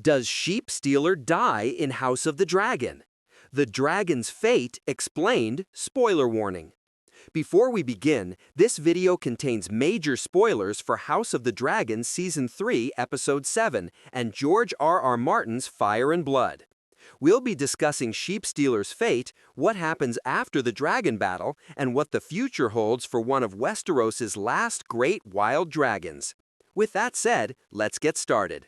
Does Sheepstealer die in House of the Dragon? The dragon's fate explained, spoiler warning. Before we begin, this video contains major spoilers for House of the Dragon Season 3, Episode 7, and George R.R. Martin's Fire and Blood. We'll be discussing Sheepstealer's fate, what happens after the dragon battle, and what the future holds for one of Westeros' last great wild dragons. With that said, let's get started.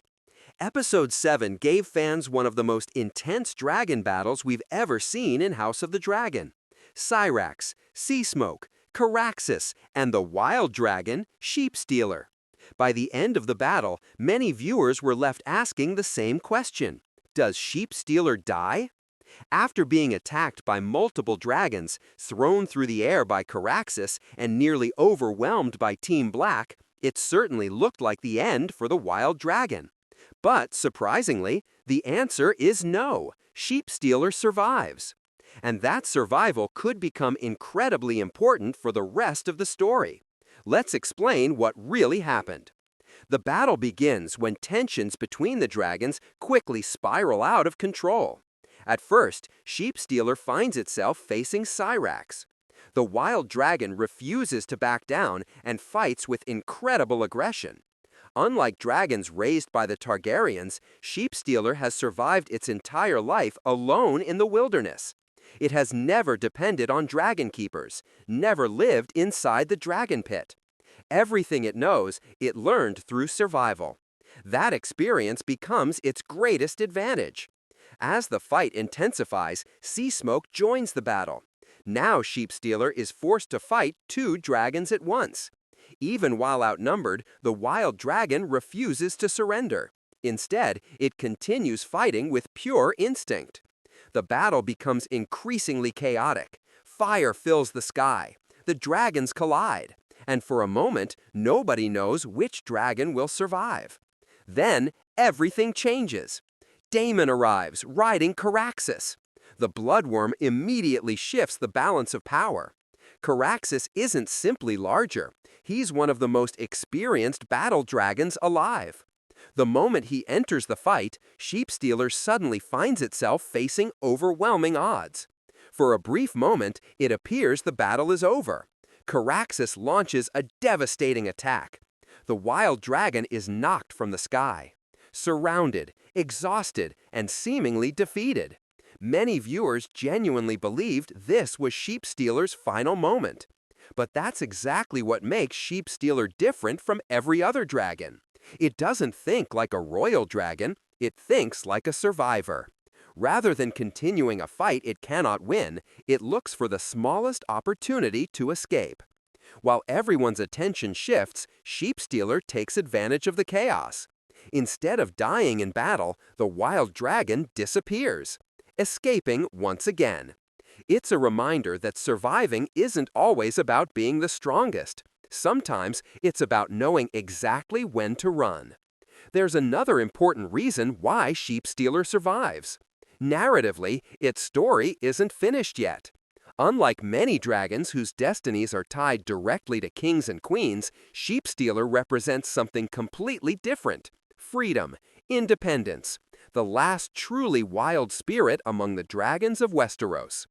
Episode 7 gave fans one of the most intense dragon battles we've ever seen in House of the Dragon. Syrax, Seasmoke, Caraxes, and the wild dragon, Sheepstealer. By the end of the battle, many viewers were left asking the same question. Does Sheepstealer die? After being attacked by multiple dragons, thrown through the air by Caraxes, and nearly overwhelmed by Team Black, it certainly looked like the end for the wild dragon. But, surprisingly, the answer is no. Sheepstealer survives. And that survival could become incredibly important for the rest of the story. Let's explain what really happened. The battle begins when tensions between the dragons quickly spiral out of control. At first, Sheepstealer finds itself facing Syrax. The wild dragon refuses to back down and fights with incredible aggression. Unlike dragons raised by the Targaryens, Sheepstealer has survived its entire life alone in the wilderness. It has never depended on dragon keepers, never lived inside the dragon pit. Everything it knows, it learned through survival. That experience becomes its greatest advantage. As the fight intensifies, Seasmoke joins the battle. Now Sheepstealer is forced to fight two dragons at once. Even while outnumbered, the wild dragon refuses to surrender. Instead, it continues fighting with pure instinct. The battle becomes increasingly chaotic. Fire fills the sky. The dragons collide. And for a moment, nobody knows which dragon will survive. Then, everything changes. Daemon arrives, riding Caraxes. The bloodworm immediately shifts the balance of power. Caraxes isn't simply larger. He's one of the most experienced battle dragons alive. The moment he enters the fight, Sheepstealer suddenly finds itself facing overwhelming odds. For a brief moment, it appears the battle is over. Caraxes launches a devastating attack. The wild dragon is knocked from the sky. Surrounded, exhausted, and seemingly defeated. Many viewers genuinely believed this was Sheepstealer's final moment. But that's exactly what makes Sheepstealer different from every other dragon. It doesn't think like a royal dragon, it thinks like a survivor. Rather than continuing a fight it cannot win, it looks for the smallest opportunity to escape. While everyone's attention shifts, Sheepstealer takes advantage of the chaos. Instead of dying in battle, the wild dragon disappears, escaping once again. It's a reminder that surviving isn't always about being the strongest. Sometimes it's about knowing exactly when to run. There's another important reason why Sheepstealer survives. Narratively, its story isn't finished yet. Unlike many dragons whose destinies are tied directly to kings and queens, Sheepstealer represents something completely different: freedom, independence, the last truly wild spirit among the dragons of Westeros.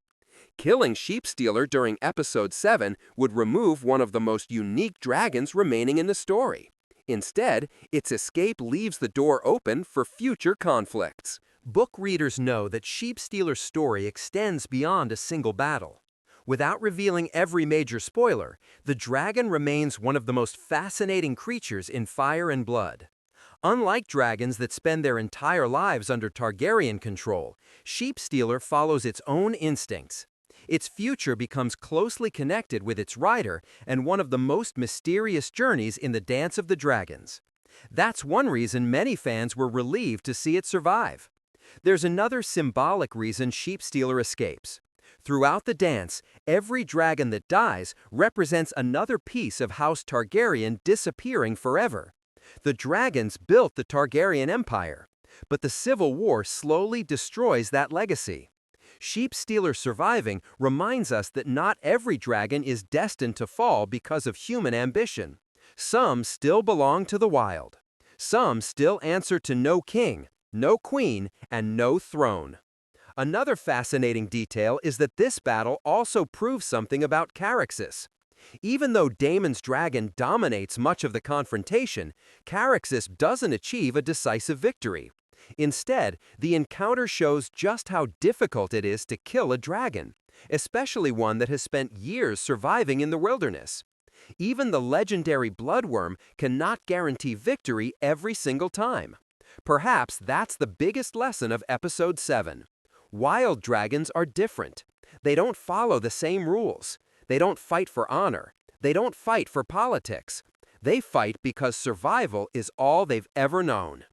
Killing Sheepstealer during Episode 7 would remove one of the most unique dragons remaining in the story. Instead, its escape leaves the door open for future conflicts. Book readers know that Sheepstealer's story extends beyond a single battle. Without revealing every major spoiler, the dragon remains one of the most fascinating creatures in Fire and Blood. Unlike dragons that spend their entire lives under Targaryen control, Sheepstealer follows its own instincts. Its future becomes closely connected with its rider and one of the most mysterious journeys in the Dance of the Dragons. That's one reason many fans were relieved to see it survive. There's another symbolic reason Sheepstealer escapes. Throughout the dance, every dragon that dies represents another piece of House Targaryen disappearing forever. The dragons built the Targaryen Empire, but the Civil War slowly destroys that legacy. Sheepstealer surviving reminds us that not every dragon is destined to fall because of human ambition. Some still belong to the wild. Some still answer to no king, no queen, and no throne. Another fascinating detail is that this battle also proves something about Caraxes. Even though Daemon's dragon dominates much of the confrontation, Caraxes doesn't achieve a decisive victory. Instead, the encounter shows just how difficult it is to kill a dragon, especially one that has spent years surviving in the wilderness. Even the legendary bloodworm cannot guarantee victory every single time. Perhaps that's the biggest lesson of Episode 7. Wild dragons are different. They don't follow the same rules. They don't fight for honor. They don't fight for politics. They fight because survival is all they've ever known.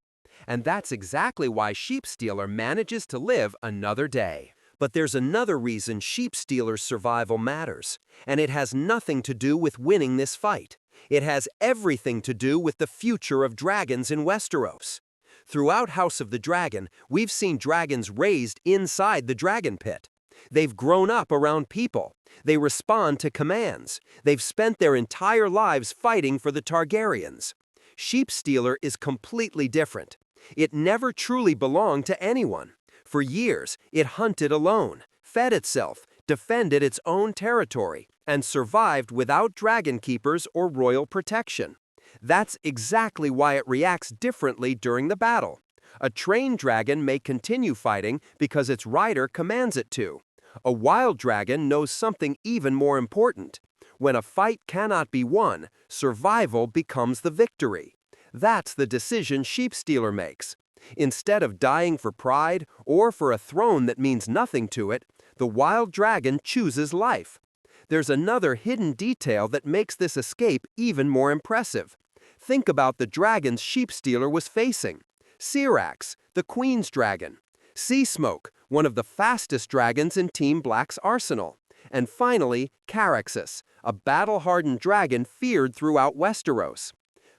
And that's exactly why Sheepstealer manages to live another day. But there's another reason Sheepstealer's survival matters, and it has nothing to do with winning this fight. It has everything to do with the future of dragons in Westeros. Throughout House of the Dragon, we've seen dragons raised inside the dragon pit. They've grown up around people. They respond to commands. They've spent their entire lives fighting for the Targaryens. Sheepstealer is completely different. It never truly belonged to anyone. For years, it hunted alone, fed itself, defended its own territory, and survived without dragon keepers or royal protection. That's exactly why it reacts differently during the battle. A trained dragon may continue fighting because its rider commands it to. A wild dragon knows something even more important. When a fight cannot be won, survival becomes the victory. That's the decision Sheepstealer makes. Instead of dying for pride or for a throne that means nothing to it, the wild dragon chooses life. There's another hidden detail that makes this escape even more impressive. Think about the dragons Sheepstealer was facing. Syrax, the Queen's dragon. Seasmoke, one of the fastest dragons in Team Black's arsenal. And finally, Caraxes, a battle-hardened dragon feared throughout Westeros.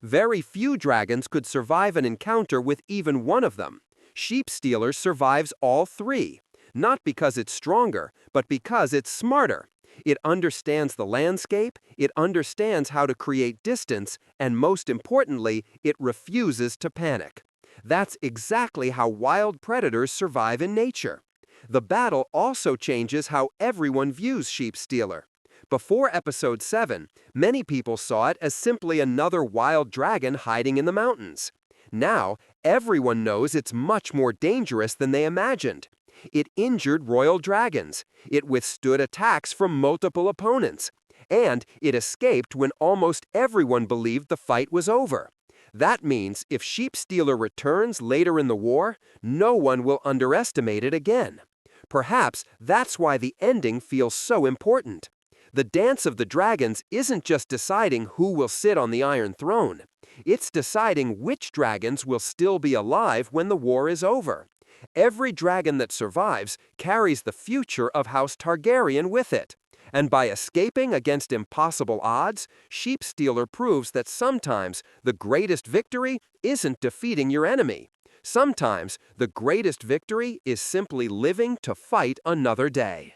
Very few dragons could survive an encounter with even one of them. Sheepstealer survives all three, not because it's stronger, but because it's smarter. It understands the landscape, it understands how to create distance, and most importantly, it refuses to panic. That's exactly how wild predators survive in nature. The battle also changes how everyone views Sheepstealer. Before Episode 7, many people saw it as simply another wild dragon hiding in the mountains. Now, everyone knows it's much more dangerous than they imagined. It injured royal dragons, it withstood attacks from multiple opponents, and it escaped when almost everyone believed the fight was over. That means if Sheepstealer returns later in the war, no one will underestimate it again. Perhaps that's why the ending feels so important. The Dance of the Dragons isn't just deciding who will sit on the Iron Throne. It's deciding which dragons will still be alive when the war is over. Every dragon that survives carries the future of House Targaryen with it. And by escaping against impossible odds, Sheepstealer proves that sometimes the greatest victory isn't defeating your enemy. Sometimes the greatest victory is simply living to fight another day.